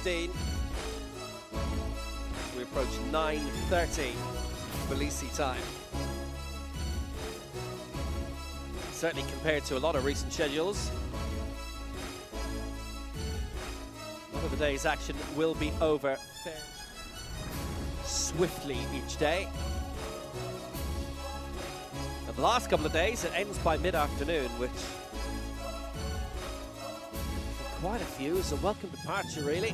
9:15. We approach 9:30 Tbilisi time. Certainly compared to a lot of recent schedules, a lot of the day's action will be over fairly swiftly each day. And the last couple of days, it ends by mid-afternoon, which for quite a few is a welcome departure, really.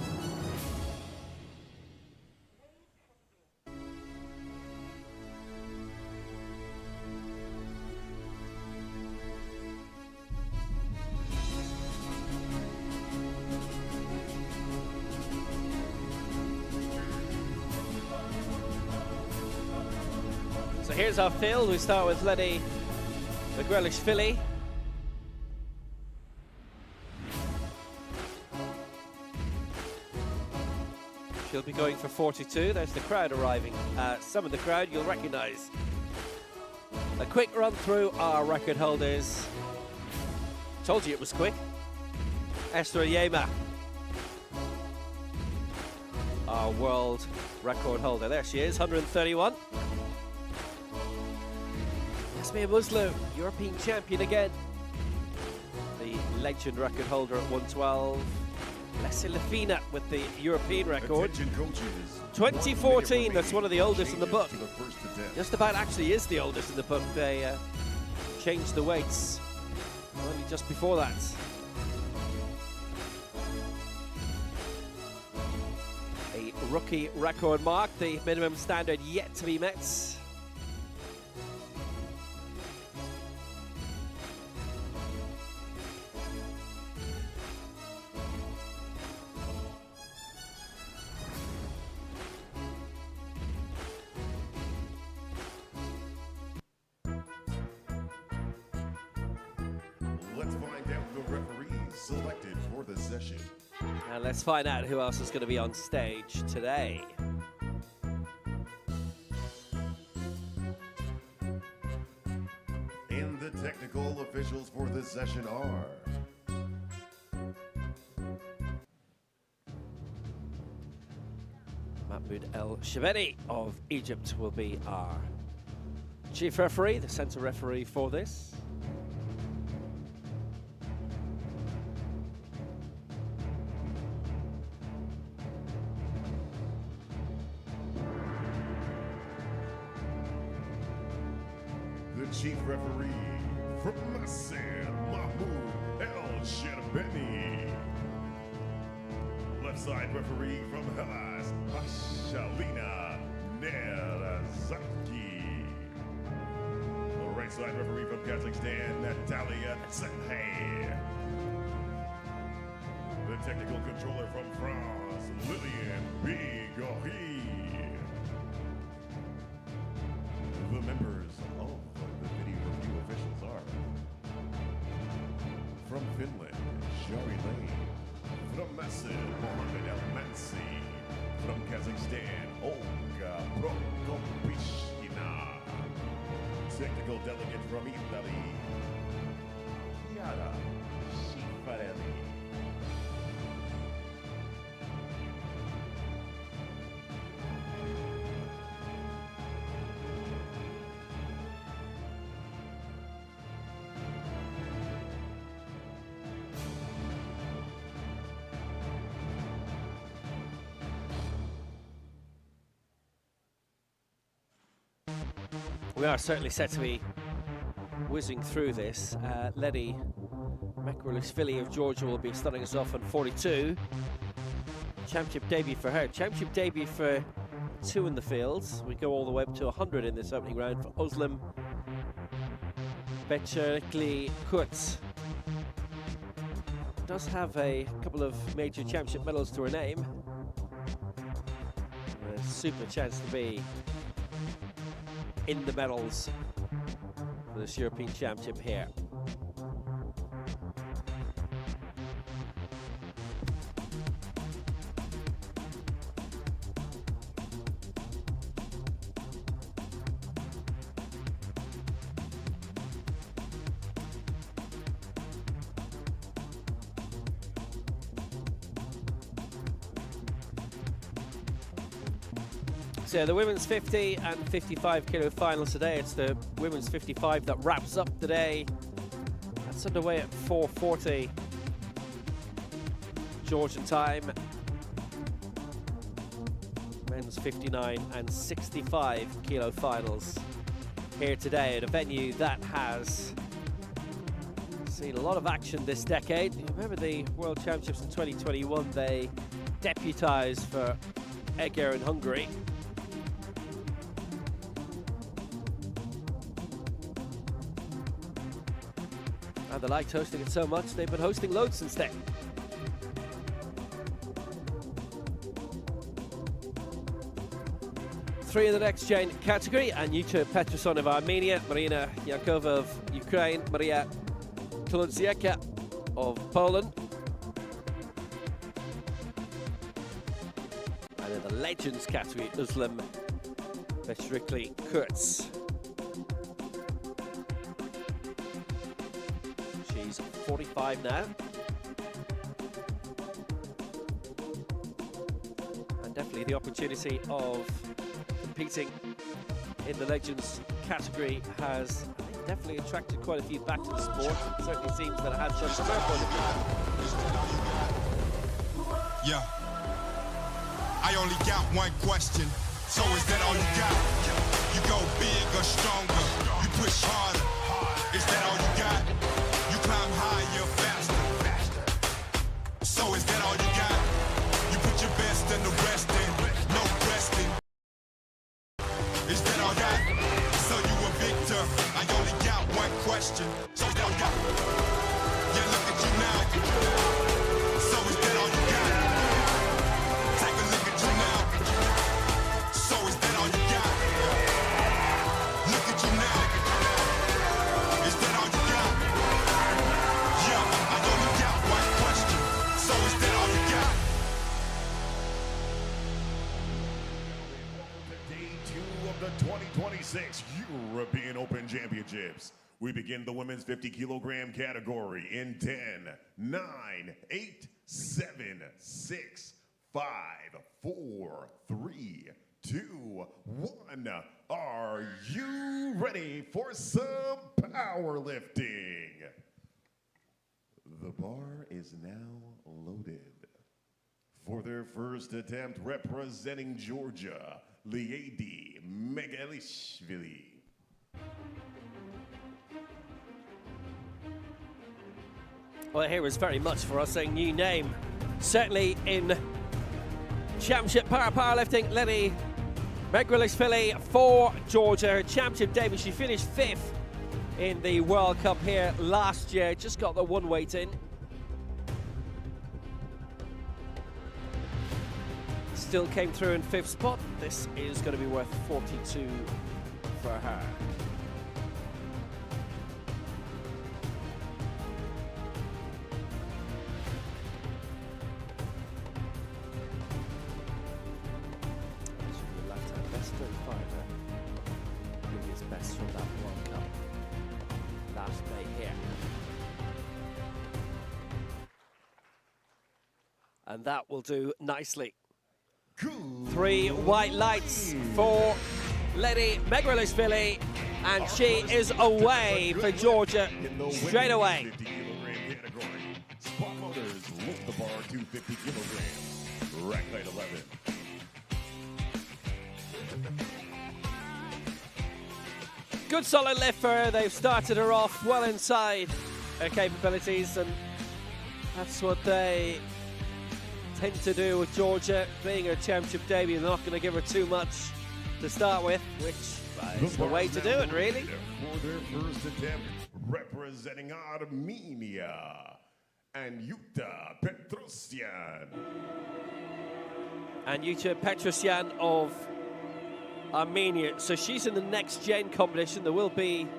So here's our field. We start with Wppo Tbilisi. She'll be going for 42. There's the crowd arriving. Some of the crowd you'll recognize. A quick run through our record holders. Told you it was quick. Esther Yema, our world record holder. There she is, 131. Yasmir Muslu, European champion again. The legend record holder at 112. Leslie Lafina with the European record. 2014, that's one of the oldest in the book. Just about actually is the oldest in the book. They changed the weights only just before that. A rookie record mark, the minimum standard yet to be met. Let's find out the referees selected for the session. And let's find out who else is going to be on stage today. And the technical officials for the session are Mahmoud El Shavedi of Egypt will be our chief referee, the centre referee for this. the chief referee from Masr, Mahmoud El Shavedi. Left side referee from Hellas, Ashalina Nerazaki. The right side referee from Kazakhstan, Natalia Tsenhay. The technical controller from France, Lillian Bigori. The members of the video review officials are from Finland, Jari Lane. From Masr, Mohamed El Mansi. From Kazakhstan, Olga Prokopishkina. Technical delegate from Italy, Chiara Schiaparelli. We are certainly set to be whizzing through this. Wppo Tbilisi of Georgia will be starting us off on 42. Championship debut for her. Championship debut for two in the fields. We go all the way up to 100 in this opening round for Özlem Becerikli Kurt. Does have a couple of major championship medals to her name. A super chance to be in the medals for this European Championship here. So the women's 50 and 55 kilo finals today. It's the women's 55 that wraps up today. That's underway at 4:40 Georgian time. Men's 59 and 65 kilo finals here today at a venue that has seen a lot of action this decade. You remember the World Championships in 2021, they deputised for Eger in Hungary. And they liked hosting it so much, they've been hosting loads since then. Three in the next gen category: Anjuta Petrosyan of Armenia, Marina Yakova of Ukraine, Maria Kludziecka of Poland. And in the legends category, Özlem Beşiktaşlı Kurtz. She's 45 now. And definitely the opportunity of competing in the legends category has definitely attracted quite a few back to the sport. It certainly seems that it has done from their point of view. Yeah. I only got one question, so is that all you got? You go big or stronger, you push harder. Is that all you got? You climb higher, faster. So is that all you got? You put your best and the rest in, no resting. Is that all you got? So you a victor. I only got one question. So is that all you got? Yeah, look at you now. So is that all you got? Take a look at you now. So is that all you got? Look at you now. Is that all you got? Yeah, I only got one question. So is that all you got? Day 2 of the 2026 European Open Championships. We begin the women's 50 kilogram category in 10, 9, 8, 7, 6, 5, 4, 3, 2, 1. Are you ready for some powerlifting? The bar is now loaded. For their first attempt, representing Georgia, Wppo Tbilisi. Well, here is very much for us a new name. Certainly in Championship powerlifting, Wppo Tbilisi for Georgia. Her championship debut, she finished 5th in the World Cup here last year. Just got the one weight in. Still came through in 5th spot. This is going to be worth 42 for her. Left-hand best 35, previous best from that World Cup last May here. And that will do nicely. 3 white lights for Wppo Tbilisi, and she is away for Georgia straight away. 50 kilogram category. Spot motors lift the bar to 50 kilograms. Rack height 11. Good solid lift for her. They've started her off well inside her capabilities, and that's what they tend to do with Georgia. Being her championship debut, they're not going to give her too much to start with, which is the way to do it, really. For their first attempt, representing Armenia, Anjuta Petrosyan. Anjuta Petrosyan of Armenia. So she's in the next gen competition. There will be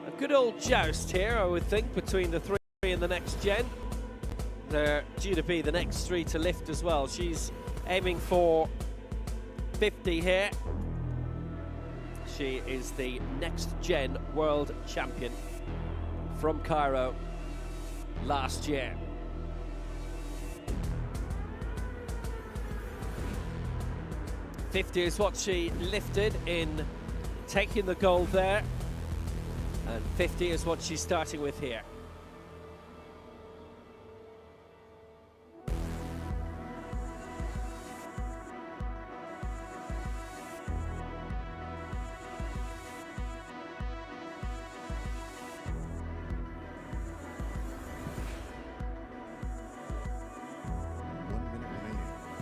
a good old joust here, I would think, between the 3 in the next gen. They're due to be the next 3 to lift as well. She's aiming for 50 here. She is the next gen world champion from Cairo last year. 50 is what she lifted in taking the gold there, and 50 is what she's starting with here.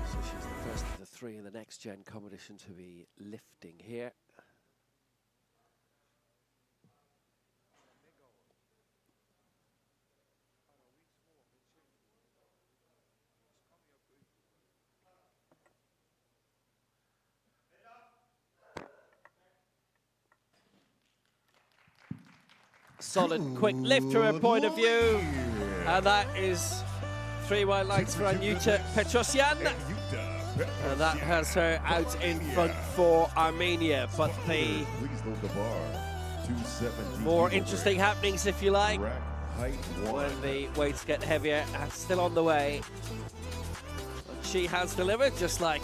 So she's the first of the three in the next gen competition to be lifting here. Solid, quick lift from her point of view. And that is 3 white lights for Wppo Tbilisi. And that has her out in front for Armenia. But the more interesting happenings, if you like, when the weights get heavier, are still on the way. But she has delivered, just like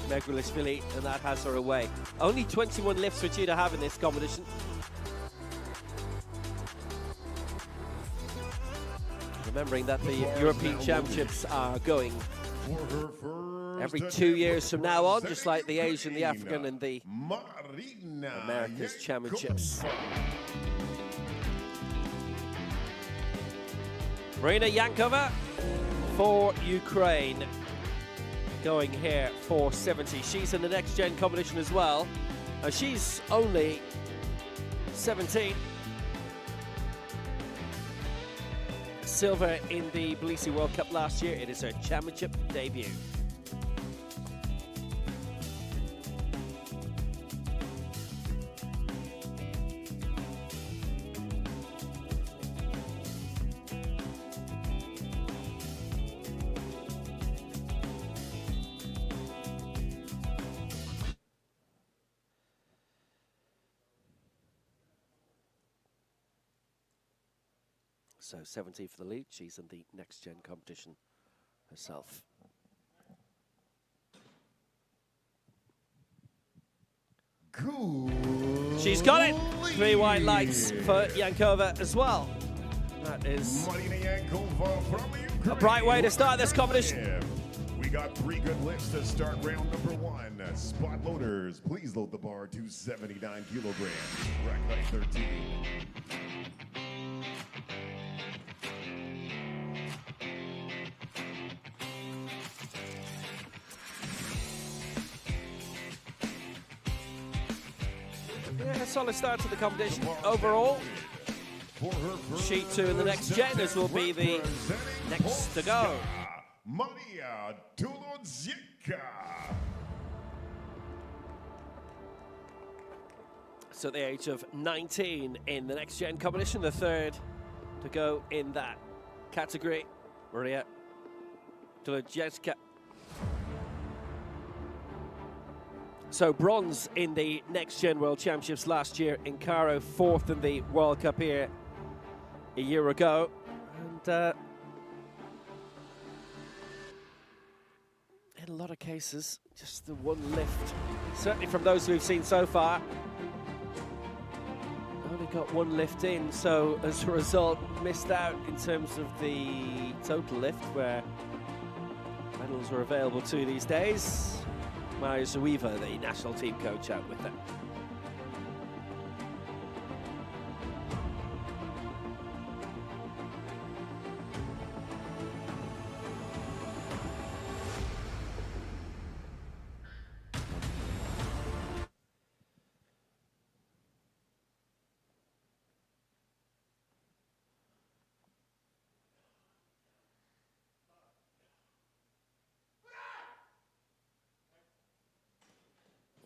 Wppo Tbilisi, and that has her away. Only 21 lifts for you to have in this competition. Remembering that the European Championships are going every 2 years from now on, just like the Asian, the African, and the America's Championships. Marina Yankova for Ukraine, going here for 70. She's in the next gen competition as well. She's only 17. Silver in the Tbilisi World Cup last year. It is her championship debut. So 70 for the lead. She's in the next gen competition herself. She's got it. 3 white lights for Yankova as well. That is a bright way to start this competition. We got 3 good lifts to start round number 1. Spot loaders, please load the bar to 79 kilograms. Rack height 13. Yeah, a solid start to the competition overall. Sheet 2 in the next gen, as will be the next to go. Maria Tulodziecka. So at the age of 19 in the next gen competition, the third to go in that category. Maria Tulodziecka. So bronze in the Next Gen World Championships last year in Cairo, 4th in the World Cup here a year ago. And in a lot of cases, just the one lift. Certainly from those we've seen so far, only got one lift in. So as a result, missed out in terms of the total lift, where medals are available to these days. Wppo, the national team coach, out with them.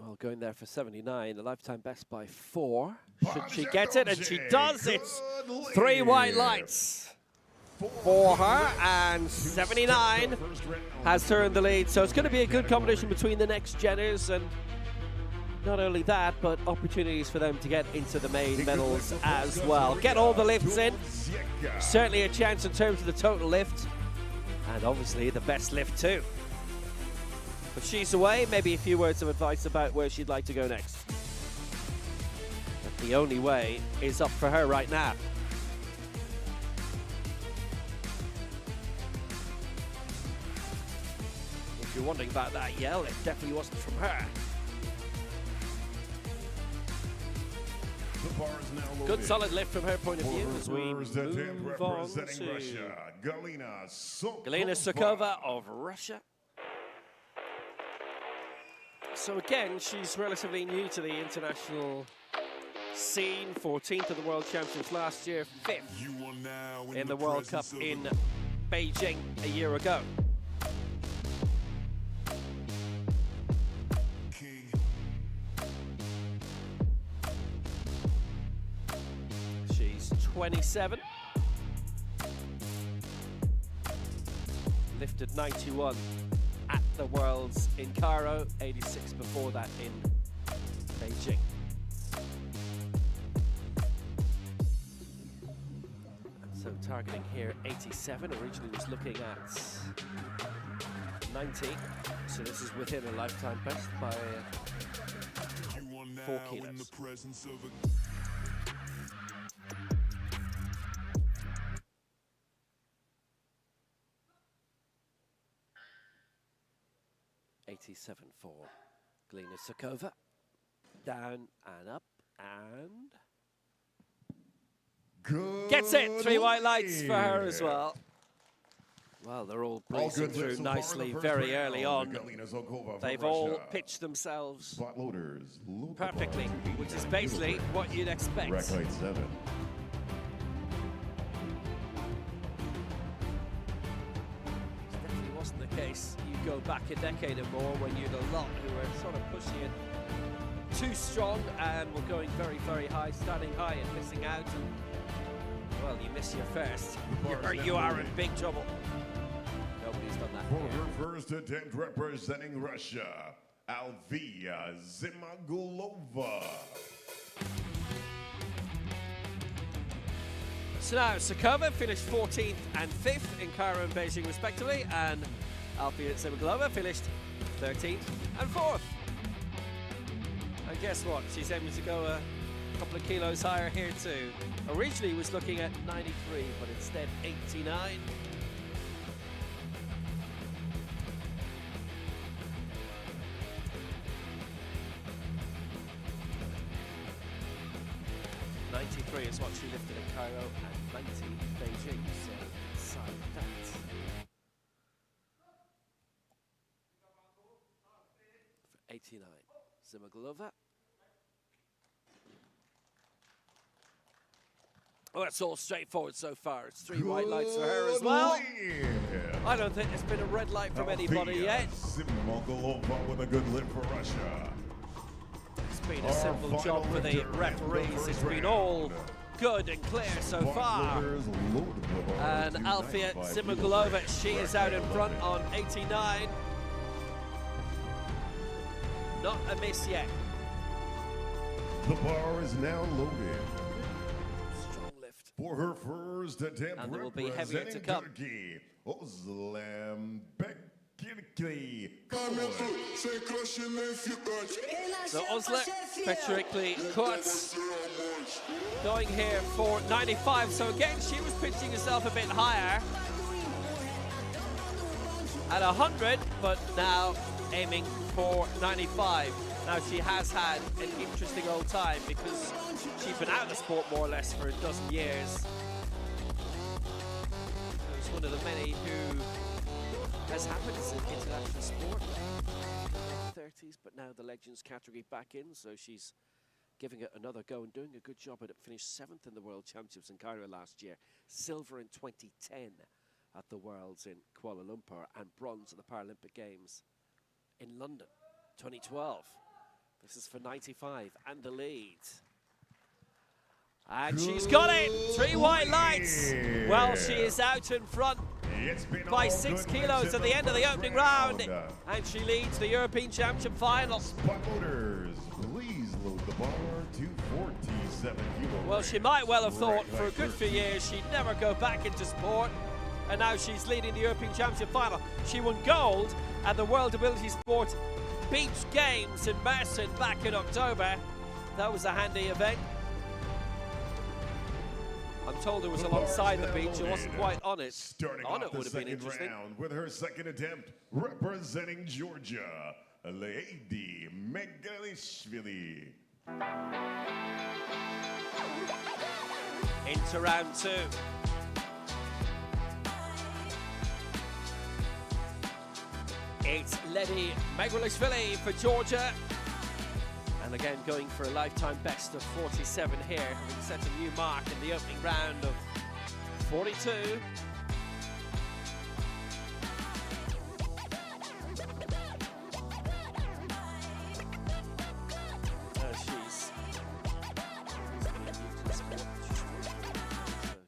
Well, going there for 79, a lifetime best by 4. Should she get it? And she does. It's 3 white lights for her, and 79 has her in the lead. So it's going to be a good competition between the next Jenners, and not only that, but opportunities for them to get into the main medals as well. Get all the lifts in. Certainly a chance in terms of the total lift, and obviously the best lift too. If she's away, maybe a few words of advice about where she'd like to go next. But the only way is up for her right now. If you're wondering about that yell, it definitely wasn't from her. The bar is now loaded. Good solid lift from her point of view as we move on to Russia, Galina Sukova of Russia. So again, she's relatively new to the international scene. 14th of the World Championships last year, 5th in the World Cup in Beijing a year ago. She's 27. Lifted 91 at the Worlds in Cairo, 86 before that in Beijing. And so targeting here 87, originally was looking at 90, so this is within a lifetime best by 4 kilos. 87 for Galina Sukova. Down and up and Good gets it. 3 white lights for her as well. Well, they're all breezing through nicely very early on. They've all pitched themselves perfectly, which is basically what you'd expect. Rack height 7. Definitely wasn't the case. You go back a decade or more when you had a lot who were sort of pushing it too strong and were going very, very high, starting high and missing out. And, well, you miss your first. You are in big trouble. Nobody's done that. For her first attempt representing Russia, Alvia Zimagulova. So now Sukova finished 14th and 5th in Cairo and Beijing respectively, and Alfia Zimagulova finished 13th and 4th. And guess what? She's aiming to go a couple of kilos higher here too. Originally was looking at 93, but instead 89. Is what she lifted in Cairo and 90 in Beijing, so side that. For 89, Zimagulova. Oh, that's all straightforward so far. It's 3 white lights for her as well. I don't think there's been a red light from anybody yet. Zimagulova with a good lift for Russia. It's been a simple job for the referees. It's been all good and clear so far. And Alfia Zimagulova, she is out in front on 89. Not a miss yet. The bar is now loaded. Strong lift. For her first attempt, and there will be heavier to come. Turkey, Özlem So Özlem Bekirikli Kurtz going here for 95. So again, she was pitching herself a bit higher at 100, but now aiming for 95. Now she has had an interesting old time because she's been out of the sport more or less for a dozen years. She's one of the many who has happened in international sport. 30s, but now the Legends category back in, so she's giving it another go and doing a good job at it. Finished 7th in the World Championships in Cairo last year, silver in 2010 at the Worlds in Kuala Lumpur, and bronze at the Paralympic Games in London 2012. This is for 95 and the lead. And she's got it! 3 white lights! Well, she is out in front by 6 kilos at the end of the opening round, and she leads the European Championship final. Spot loaders, please load the bar to 47 kilos. Well, she might well have thought for a good few years she'd never go back into sport, and now she's leading the European Championship final. She won gold at the World Ability Sport Beach Games in Mersin back in October. That was a handy event. I'm told it was alongside the beach. It wasn't quite on it. Starting On off it would the have been second interesting. round with her second attempt, representing Georgia, Lady Megalishvili. Into round two. It's Lady Megalishvili for Georgia. And again, going for a lifetime best of 47 here, having set a new mark in the opening round of 42.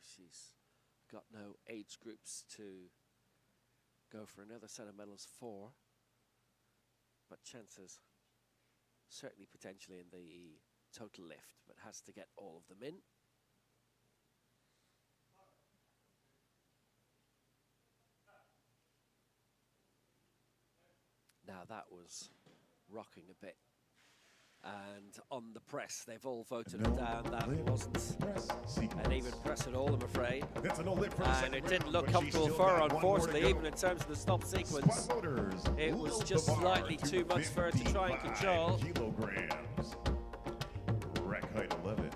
She's got no age groups to go for another set of medals for, but chances certainly potentially in the total lift, but has to get all of them in. Now that was rocking a bit. And on the press, they've all voted it down. That wasn't an even press at all, I'm afraid. And it didn't look comfortable for her, unfortunately, even in terms of the stop sequence. It was just slightly too much for her to try and control. Kilograms. Rack height 11.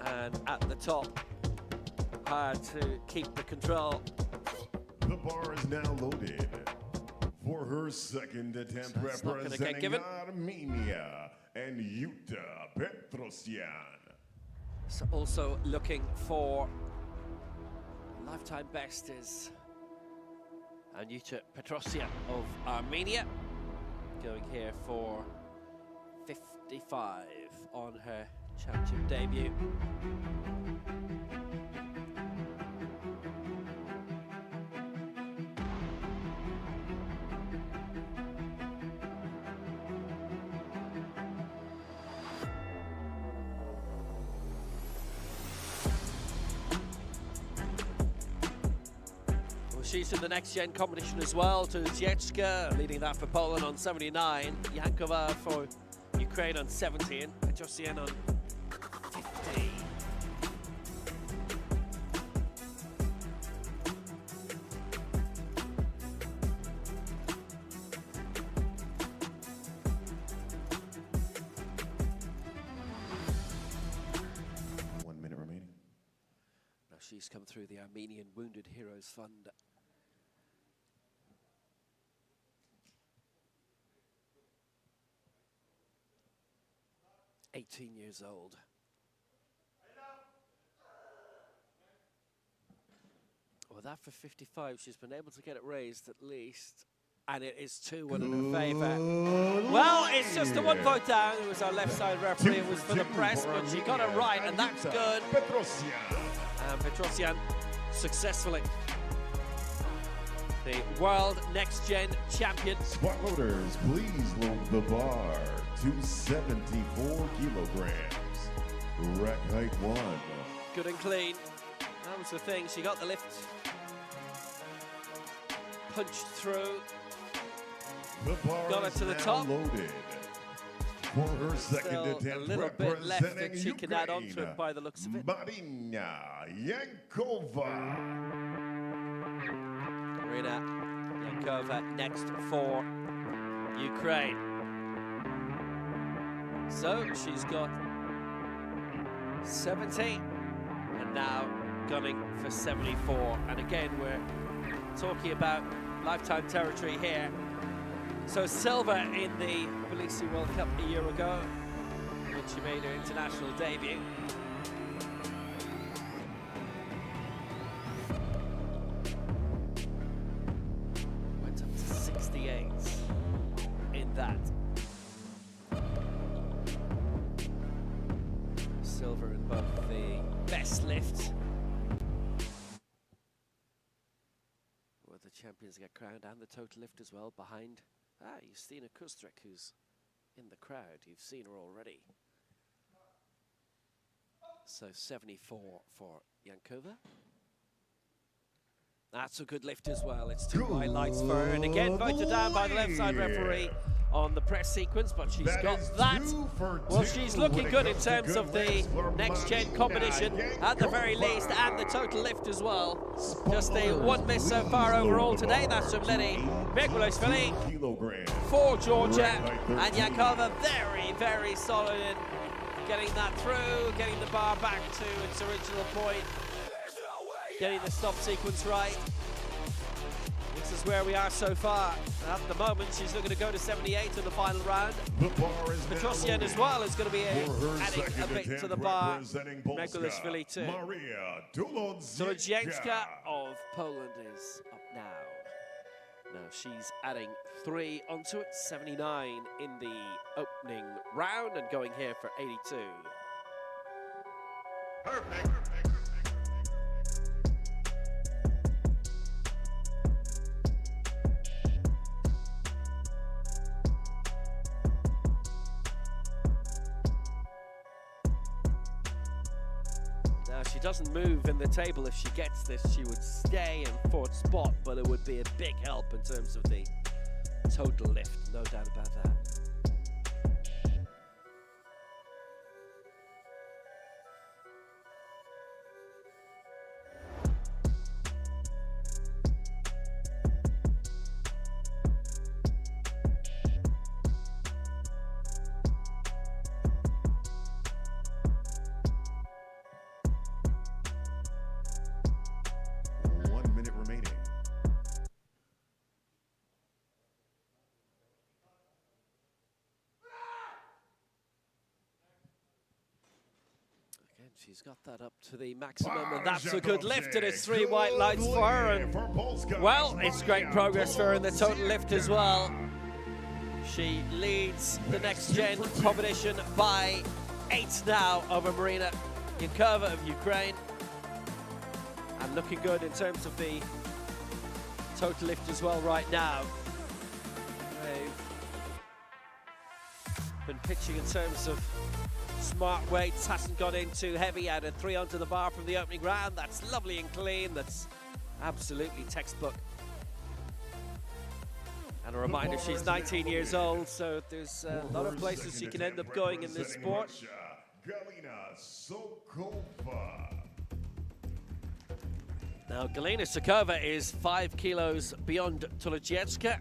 And at the top, hard to keep the control. The bar is now loaded for her second attempt, So representing Armenia and Wppo Tbilisi. So also looking for lifetime best is Wppo Tbilisi of Armenia, going here for 55 on her championship debut. She's in the next gen competition as well, to Ziechka, leading that for Poland on 79, Yankova for Ukraine on 70, and Petrosian on 50. Now she's come through the Armenian Wounded Heroes Fund. (18 years old). Well, that for 55, she's been able to get it raised at least, and it is 2-1 in her favour. Well, it's just a 1 vote down. It was our left side referee. It was for the press, but she got it right, and that's good. And Petrosian successfully the world next gen champion. Spot loaders, please load the bar to 74 kilograms. Rack height 1. Good and clean. That was the thing. She got the lift. Punched through. The bar Got it to the top. Loaded. For her second Still attempt, a little bit left that she can add on to it by the looks of it. Marina Yankova. Marina Yankova next for Ukraine. So she's got 70 and now gunning for 74. And again, we're talking about lifetime territory here. So silver in the Tbilisi World Cup a year ago, when she made her international debut. Went up to 68 in that. Silver in both the best lift, where the champions get crowned, and the total lift as well, behind Justina Kustrik, who's in the crowd. You've seen her already. So 74 for Yankova. That's a good lift as well. It's 2 white lights for her. And again, voted down by the left side referee on the press sequence, but she's got that. Well, she's looking good in terms of the next-gen competition, at the very least, and the total lift as well. Just the 1 miss so far overall today. That's from Wppo Tbilisi for Georgia. And Yankova very, very solid in getting that through, getting the bar back to its original point, getting the stop sequence right. This is where we are so far. At the moment, she's looking to go to 78 in the final round. Petrosian as well is going to be adding a bit to the bar. Wppo too. Tuludzienska of Poland is up now. Now she's adding 3 onto it, 79 in the opening round and going here for 82. Perfect. Now she doesn't move in the table. If she gets this, she would stay in 4th spot, but it would be a big help in terms of the total lift, no doubt about that. She's got that up to the maximum, and that's a good lift, and it's 3 white lights for her. And, well, it's great progress for her in the total lift as well. She leads the next-gen competition by 8 now over Marina Yankova of Ukraine. And looking good in terms of the total lift as well right now. They've been pitching in terms of smart weights, hasn't gone in too heavy, added 3 onto the bar from the opening round. That's lovely and clean, that's absolutely textbook. And a reminder, she's 19 years old, so there's a lot of places she can end up going in this sport. Now Galina Sokova is 5 kilos beyond Tuludzienska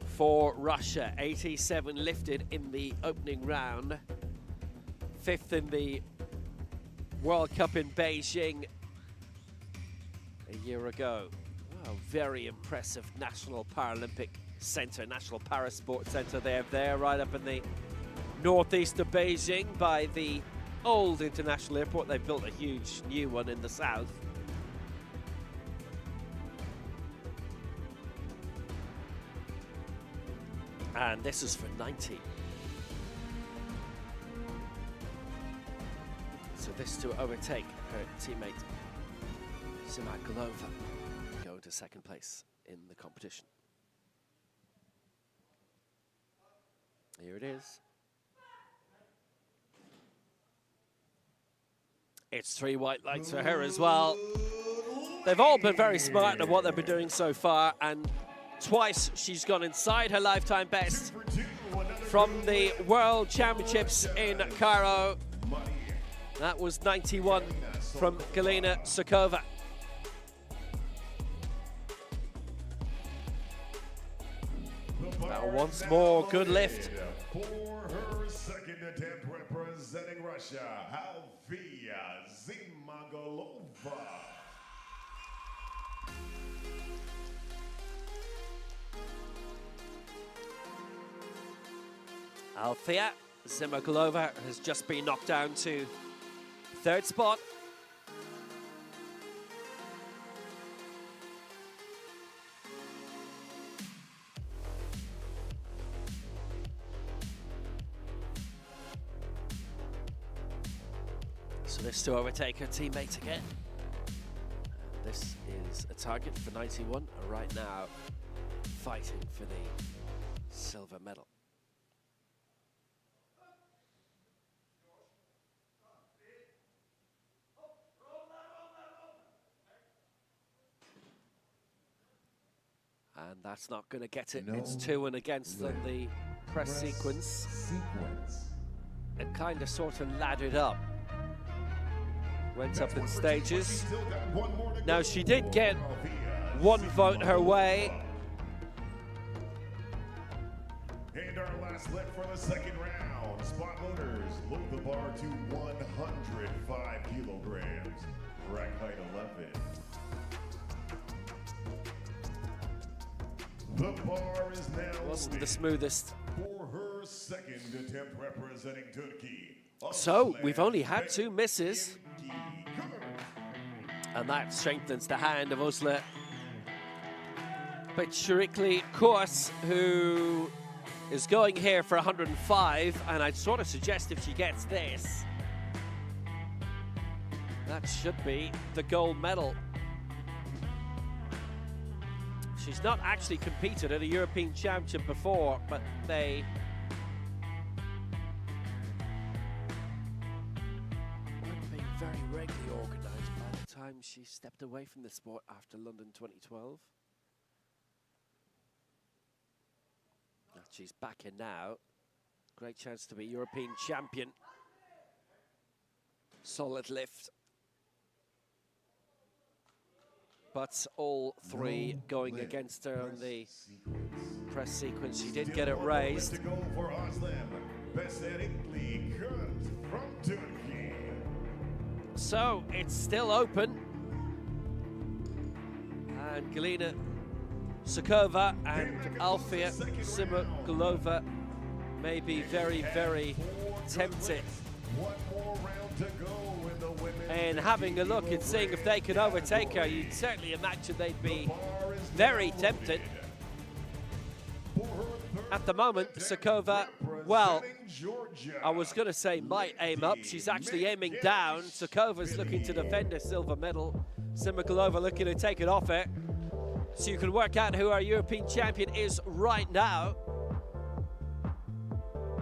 for Russia. 87 lifted in the opening round. 5th in the World Cup in Beijing a year ago. Wow, very impressive National Paralympic Center, National Parasport Center they have there, right up in the northeast of Beijing by the old international airport. They've built a huge new one in the south. And this is for 90. So this to overtake her teammate Zemaglova, going to 2nd place in the competition. Here it is. It's 3 white lights for her as well. They've all been very smart at what they've been doing so far, and twice she's gone inside her lifetime best from the World Championships in Cairo. That was 91 from Galina Sokova. Now once more, good lift. For her 2nd attempt representing Russia, Zemaglova. Althea Zemaglova has just been knocked down to 3rd spot. So this to overtake her teammate again. And this is a target for 91 right now, fighting for the silver medal. And that's not going to get it. No It's 2 and against on the press sequence. It kind of sort of laddered up. Went up in stages. Now she did get 1 vote her way. And our last lap for the second round. Spot loaders load the bar to 105 kilograms. Rack height 11. The bar is now Wasn't the smoothest. for her second attempt representing Turkey. So we've only had 2 misses. And that strengthens the hand of Usla Becerrikli Kurs, who is going here for 105, and I'd sort of suggest if she gets this, that should be the gold medal. She's not actually competed at a European Championship before, but they weren't being very regularly organised by the time she stepped away from the sport after London 2012. She's back in now. Great chance to be European champion. Solid lift. But all 3 going against her on the press sequence. She did get it raised. To go for Özlem Becerrikli Kurs from Turkey. So it's still open. And Galina Sukova and Alfia Simagulova may be very, very tempted in having a look and seeing if they can overtake her. You'd certainly imagine they'd be very tempted. At the moment, Sukova, well, I was going to say might aim up. She's actually aiming down. Sukova's looking to defend a silver medal. Simagulova looking to take it off her. So you can work out who our European champion is right now.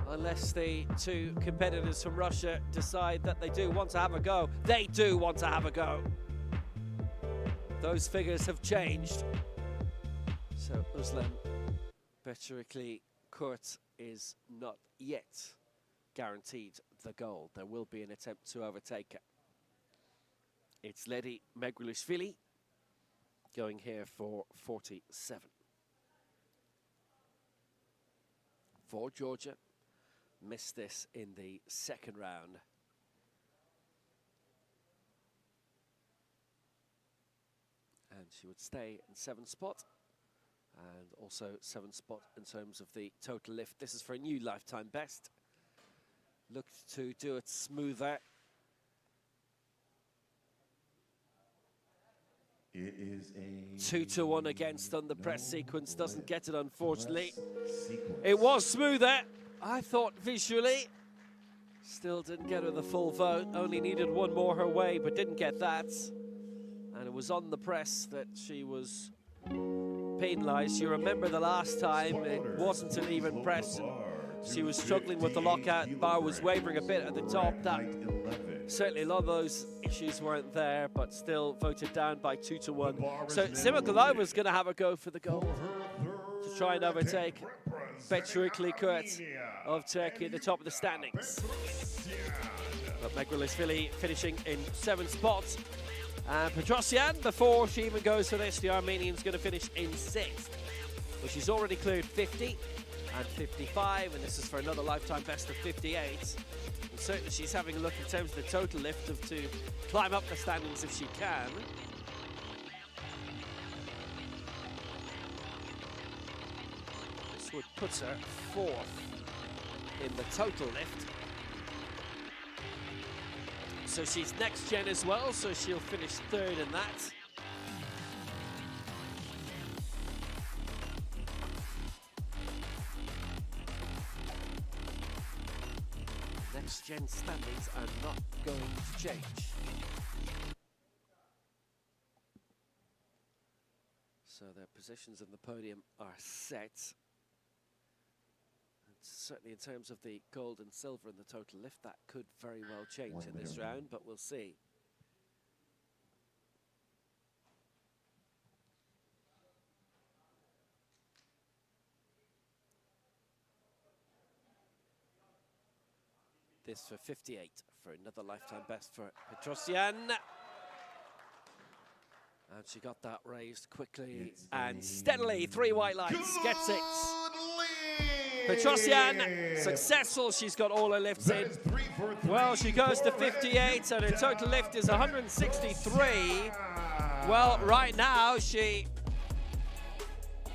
Unless the 2 competitors from Russia decide that they do want to have a go. They do want to have a go. Those figures have changed. So Özlem Becerrikli Kurs is not yet guaranteed the gold. There will be an attempt to overtake her. It's Ledi Megrelishvili going here for 47. For Georgia, missed this in the second round. And she would stay in 7th spot, and also 7th spot in terms of the total lift. This is for a new lifetime best. Looked to do it smoother. It is a 2-1 against on the press sequence. Doesn't get it, unfortunately. It was smoother, I thought, visually. Still didn't get her the full vote. Only needed 1 more her way, but didn't get that. And it was on the press that she was penalised. You remember the last time, it wasn't an even press. And she was struggling with the lockout. The bar was wavering a bit at the top. That certainly a lot of those issues weren't there, but still voted down by 2-1. So Simagulova is going to have a go for the goal to try and overtake Becerrikli Kurs of Turkey at the top of the standings. But Megrelishvili finishing in 7th spot. And Petrosyan, before she even goes for this, the Armenian's going to finish in 6th. But she's already cleared 50 and 55, and this is for another lifetime best of 58. And certainly she's having a look in terms of the total lift to climb up the standings if she can. This would put her 4th in the total lift. So she's next gen as well, so she'll finish 3rd in that. Next gen standings are not going to change. So their positions in the podium are set. Certainly in terms of the gold and silver and the total lift, that could very well change in this round, but we'll see. this for 58 for another lifetime best for Petrosian. And she got that raised quickly and steadily. 3 white lights, gets it. Petrosian, successful. She's got all her lifts in. Well, she goes to 58, and her total lift is 163. Well, right now, she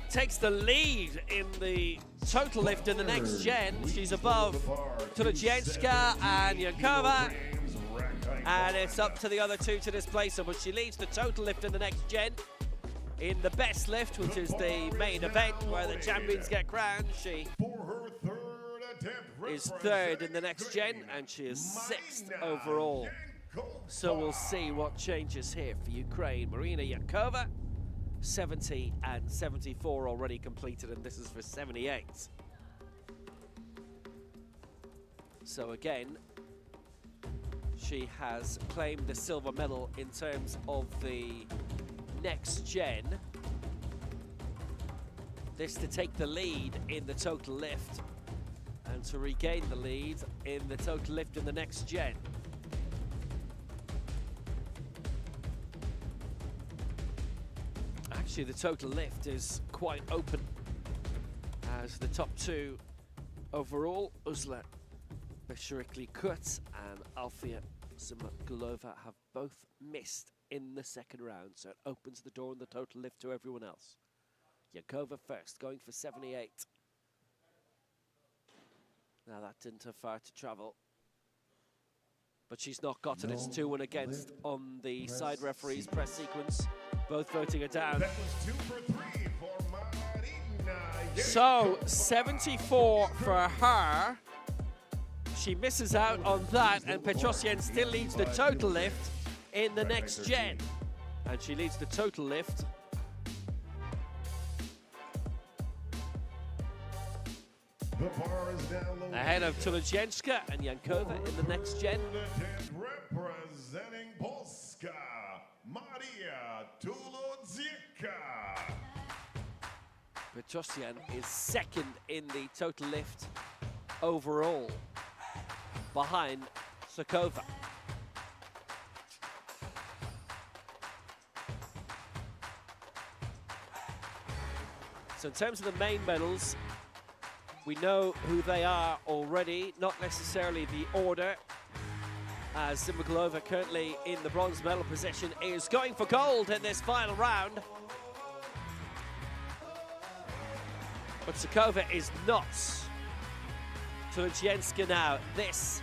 takes the lead in the total lift in the next gen. She's above Tbilisi and Yankova. And it's up to the other two to displace her, but she leads the total lift in the next gen. In the best lift, which is the main event where the champions get crowned, she is third in the next gen, and she is 6th overall. So we'll see what changes here for Ukraine. Marina Yankova, 70 and 74 already completed, and this is for 78. So again, she has claimed the silver medal in terms of the next gen. This to take the lead in the total lift and to regain the lead in the total lift in the next gen. Actually, the total lift is quite open as the top two overall, Uzla Beshirikli-Kut and Alfia Simagulova, have both missed in the second round, so it opens the door in the total lift to everyone else. Yankova first, going for 78. Now that didn't have far to travel, but she's not got it. It's 2-1 against on the side referees' press sequence, both voting her down. That was 2 for 3 for Marina. So 74 for her. She misses out on that, and Petrosian still leads the total lift in the next gen. And she leads the total lift. The bar is now loaded. Ahead of Tbilisi and Yankova in the next gen. Representing Polska, Maria Tbilisi. Petrosian is second in the total lift overall, behind Sokova. So in terms of the main medals, we know who they are already, not necessarily the order, as Simagulova, currently in the bronze medal position, is going for gold in this final round. But Sokova is not. Tbilisi now. This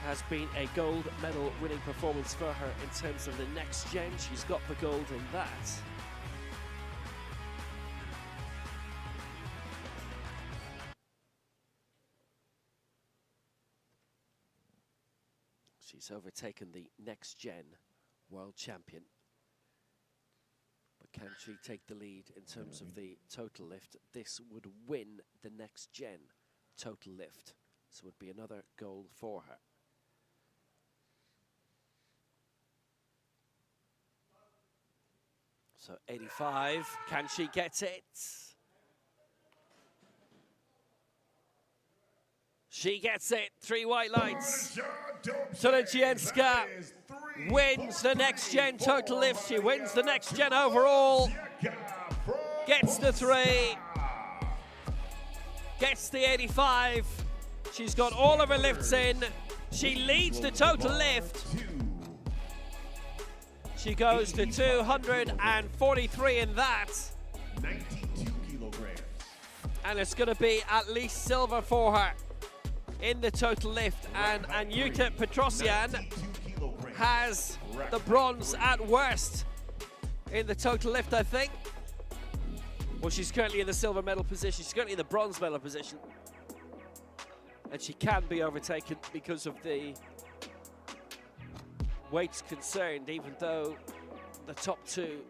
has been a gold medal winning performance for her in terms of the next gen. She's got the gold in that. She's overtaken the next gen world champion. But can she take the lead in terms of the total lift? This would win the next gen total lift. So it would be another gold for her. So 85, can she get it? She gets it, 3 white lights. Tbilisi wins the next gen total lift. She wins the next gen overall. Gets the 3. Gets the 85. She's got all of her lifts in. She leads the total lift. She goes to 243 in that. 92 kilograms. And it's going to be at least silver for her in the total lift. And Wppo Tbilisi has the bronze at worst in the total lift, I think. Well, she's currently in the silver medal position. She's currently in the bronze medal position. And she can be overtaken because of the weights concerned, even though the top two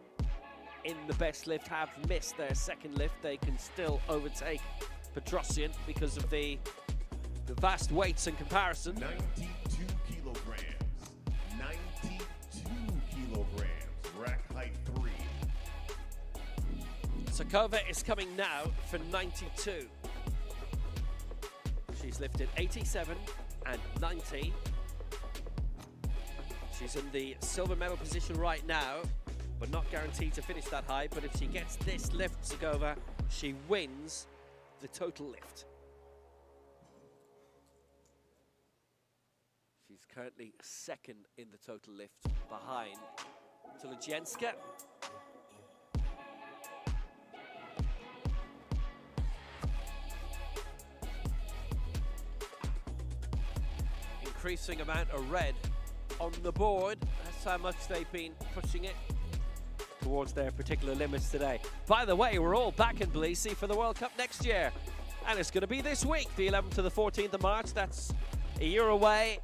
in the best lift have missed their second lift. They can still overtake Petrosian because of the vast weights in comparison. 92 kilograms. 92 kilograms. Rack height 3. Sokova is coming now for 92. She She's lifted 87 and 90. She's in the silver medal position right now, but not guaranteed to finish that high. But if she gets this lift, Zagova, she wins the total lift. She's currently second in the total lift behind Tbilisi. Increasing amount of red on the board. That's how much they've been pushing it towards their particular limits today. By the way, we're all back in Tbilisi for the World Cup next year. And it's going to be this week, the 11th to the 14th of March. That's a year away.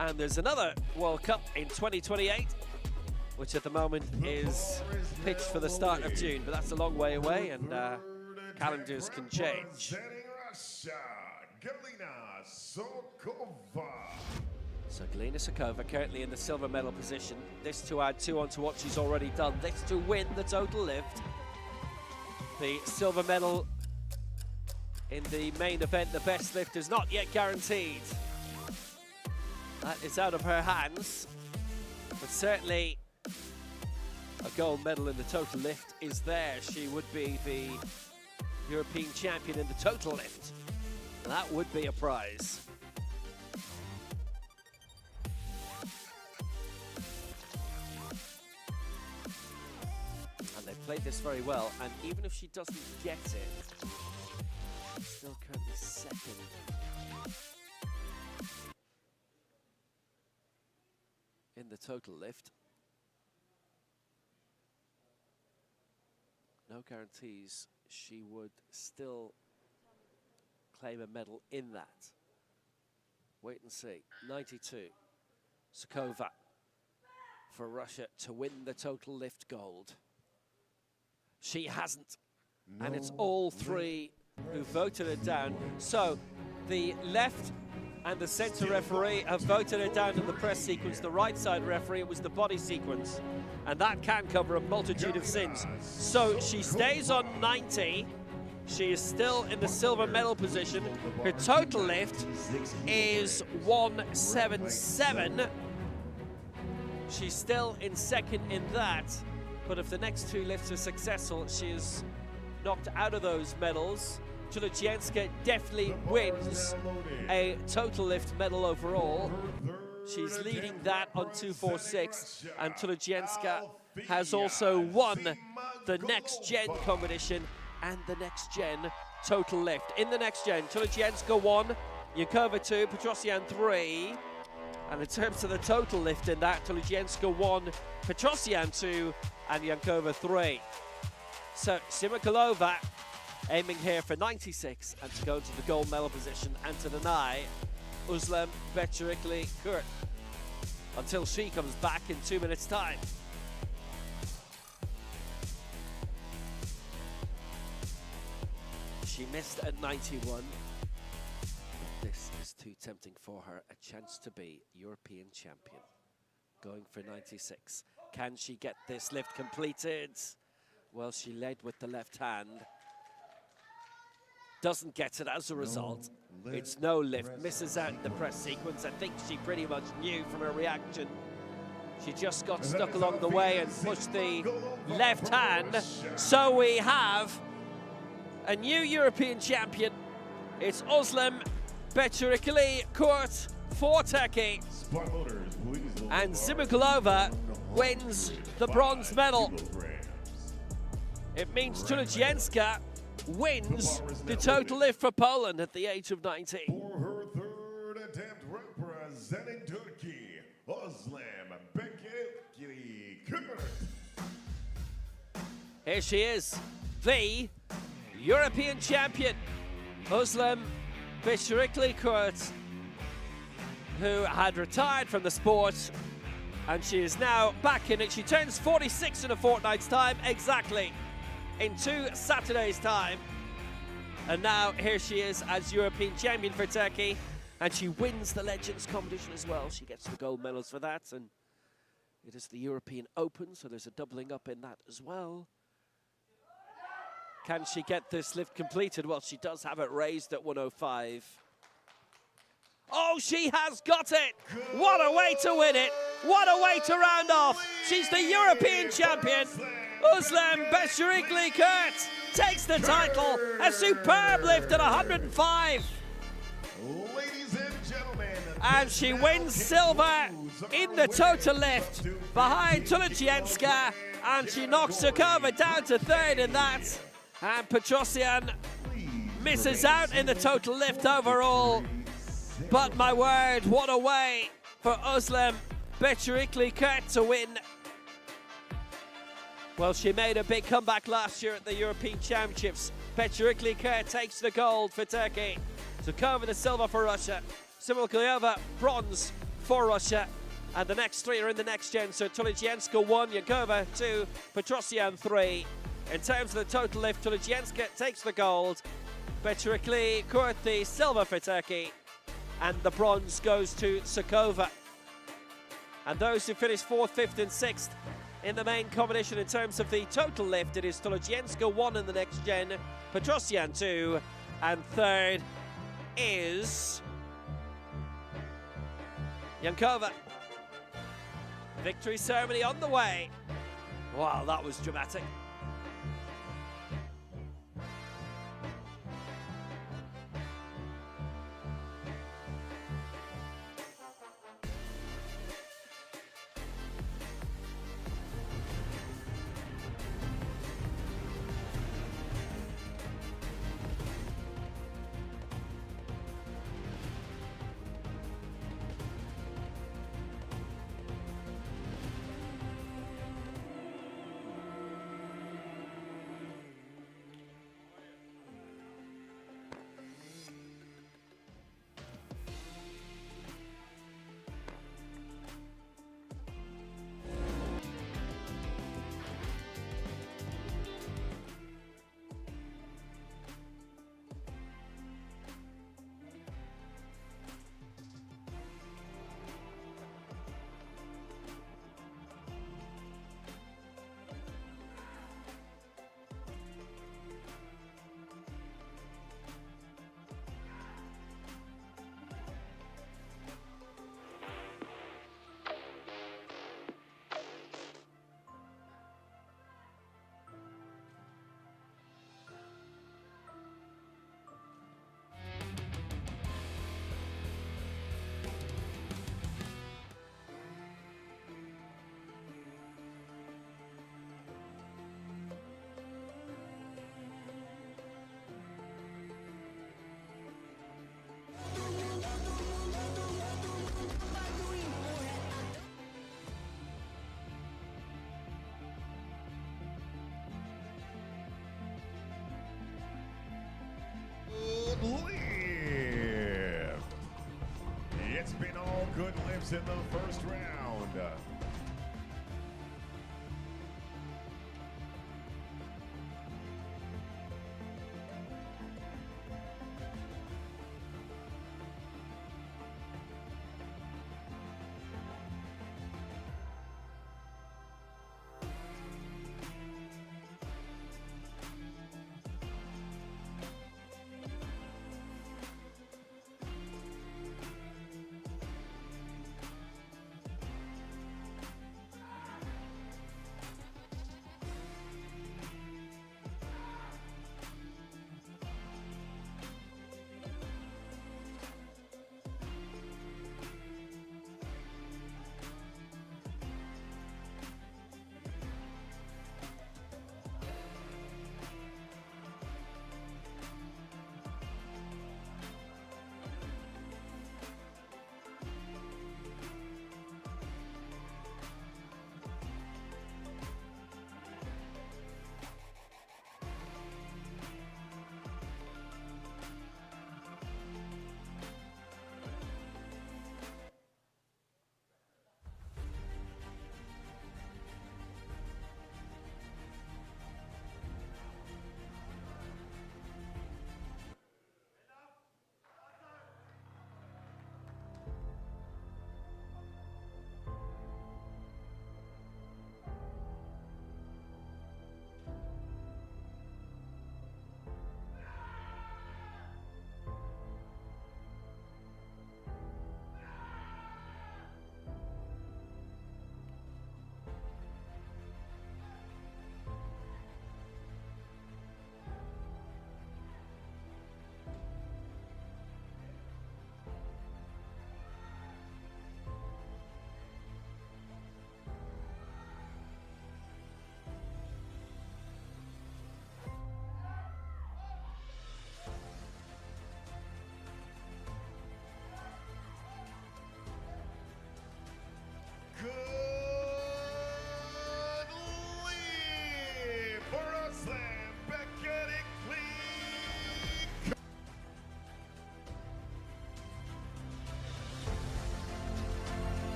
And there's another World Cup in 2028, which at the moment is pitched for the start of June. But that's a long way away, and calendars can change. So Galina Zagova currently in the silver medal position. This to add 2 onto what she's already done. This to win the total lift. The silver medal in the main event, the best lift, is not yet guaranteed. That is out of her hands. But certainly a gold medal in the total lift is there. She would be the European champion in the total lift. That would be a prize. And they've played this very well, and even if she doesn't get it, she's still currently second. In the total lift. No guarantees she would still claim a medal in that. Wait and see. 92. Zagova for Russia to win the total lift gold. She hasn't. And it's all three who voted it down. So the left and the centre referee have voted it down in the press sequence. The right side referee, it was the body sequence. And that can cover a multitude of sins. So she stays on 90. She is still in the silver medal position. Her total lift is 177. She's still in second in that. But if the next 2 lifts are successful, she is knocked out of those medals. Tbilisi definitely wins a total lift medal overall. She's leading that on 246, and Tbilisi has also won the next gen competition and the next gen total lift. In the next gen, Tbilisi 1, Yankova 2, Petrosyan 3. And in terms of the total lift in that, Tbilisi 1, Petrosyan 2, and Yankova 3. So Simikalova aiming here for 96 and to go to the gold medal position and to deny Özlem Becerikli-Kurt until she comes back in 2 minutes' time. She missed at 91. This is too tempting for her. A chance to be European champion. Going for 96. Can she get this lift completed? Well, she led with the left hand. Doesn't get it as a result. It's no lift. Misses out in the press sequence. I think she pretty much knew from her reaction. She just got stuck along the way and pushed the left hand. So we have a new European champion. It's Özlem Becerikli-Kurt for Turkey. And Simikalova wins the bronze medal. It means Tbilisi wins the total lift for Poland at the age of 19. For her third attempt representing Turkey, Özlem Becerikli-Kurt. Here she is, the European champion, Özlem Becerikli-Kurt, who had retired from the sport, and she is now back in it. She turns 46 in a fortnight's time, exactly. In 2 Saturdays' time. And now here she is as European champion for Turkey, and she wins the Legends competition as well. She gets the gold medals for that, and it is the European Open, so there's a doubling up in that as well. Can she get this lift completed? Well, she does have it raised at 105. Oh, she has got it! What a way to win it! What a way to round off! She's the European champion! Özlem Beşirikli-Kurt takes the title! A superb lift at 105! Ladies and gentlemen, And she wins silver in the total lift behind Tulijienska, and she knocks Sukova down to third in that. And Petrosian misses out in the total lift overall. But my word, what a way for Özlem Beşirikli-Kurt to win. Well, she made a big comeback last year at the European Championships. Beşirikli-Kurt takes the gold for Turkey. Sukova the silver for Russia. Simulkayeva bronze for Russia. And the next three are in the next gen. So Tulijienska 1, Yankova 2, Petrosian 3. In terms of the total lift, Tulijienska takes the gold. Beşirikli-Kurt the silver for Turkey. And the bronze goes to Sukova. And those who finish 4th, 5th and 6th in the main competition in terms of the total lift, it is Tulijienska 1 in the next gen, Petrosian 2, and third is Yankova. Victory ceremony on the way. Wow, that was dramatic. lift. It's been all good lifts in the first round.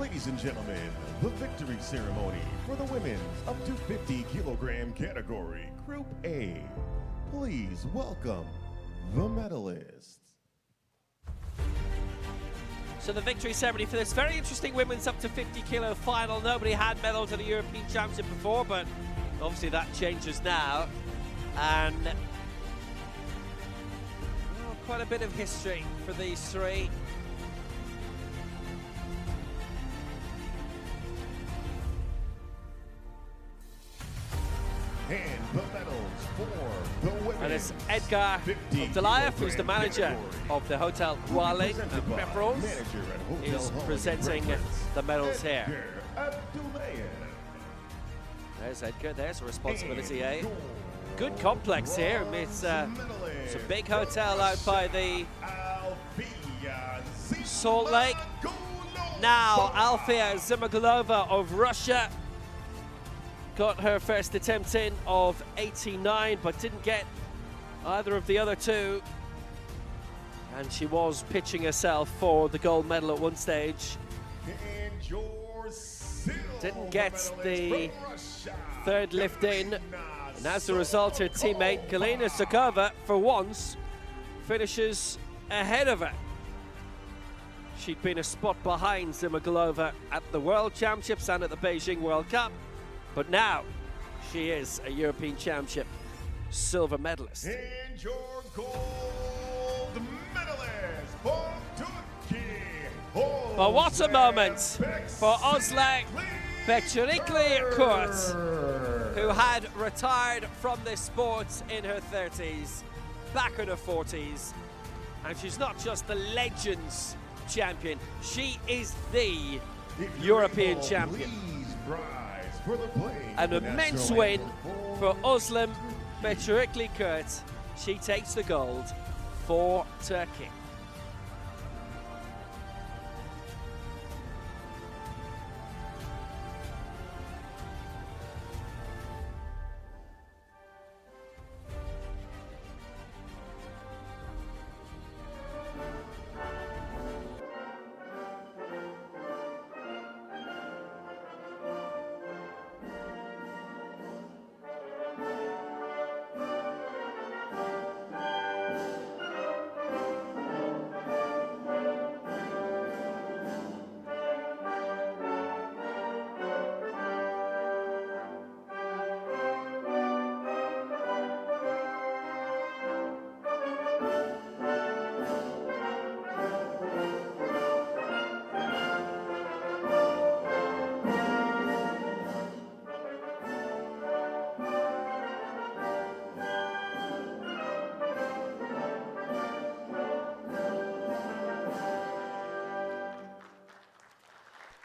Ladies and gentlemen, the victory ceremony for the women's up to 50 kilogram category, Group A. Please welcome the medalists. So the victory ceremony for this very interesting women's up to 50 kilo final. Nobody had medals at the European Championship before, but obviously that changes now. And quite a bit of history for these three. And the medals for the women. And it's Edgar Abdullayev, who's the manager of the Hotel Raleigh and Pepperell's, is presenting the medals here. There's Edgar, there's a responsibility A. Good complex here. It's a big hotel out by the Salt Lake. Now Alfia Zimagulova of Russia got her first attempt in of 89, but didn't get either of the other two. And she was pitching herself for the gold medal at one stage. Didn't get the third lift in. And as a result, her teammate Galina Sukova, for once, finishes ahead of her. She'd been a spot behind Zimagulova at the World Championships and at the Beijing World Cup. But now, she is a European Championship silver medalist. And your gold medalist for Turkey. But what a moment for Özlem Becerikli Kurt, who had retired from this sport in her 30s, back in her 40s. And she's not just the Legends champion, she is the European champion. An immense win for Özlem Becerikli Kurt. She takes the gold for Turkey.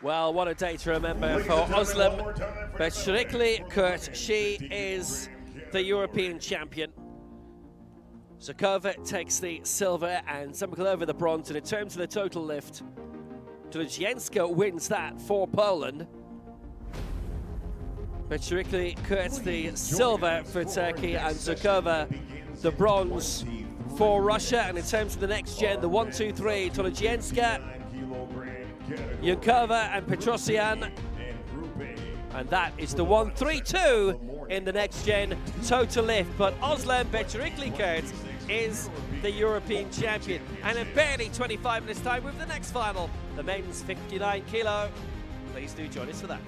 Well, what a day to remember for Özlem Becerikli Kurt. She is the European champion. Sukova takes the silver and Zimagulova the bronze. And in terms of the total lift, Tbilisi wins that for Poland. Becerikli Kurt the silver for Turkey and Sukova the bronze for Russia. And in terms of the next gen, the 1, 2, 3, Tbilisi, Yankova and Petrosian, and that is the 1, 3, 2 in the next gen total lift. But Özlem Becerikli Kurt is the European champion, and in barely 25 minutes time with the next final, the men's 59 kilo. Please do join us for that.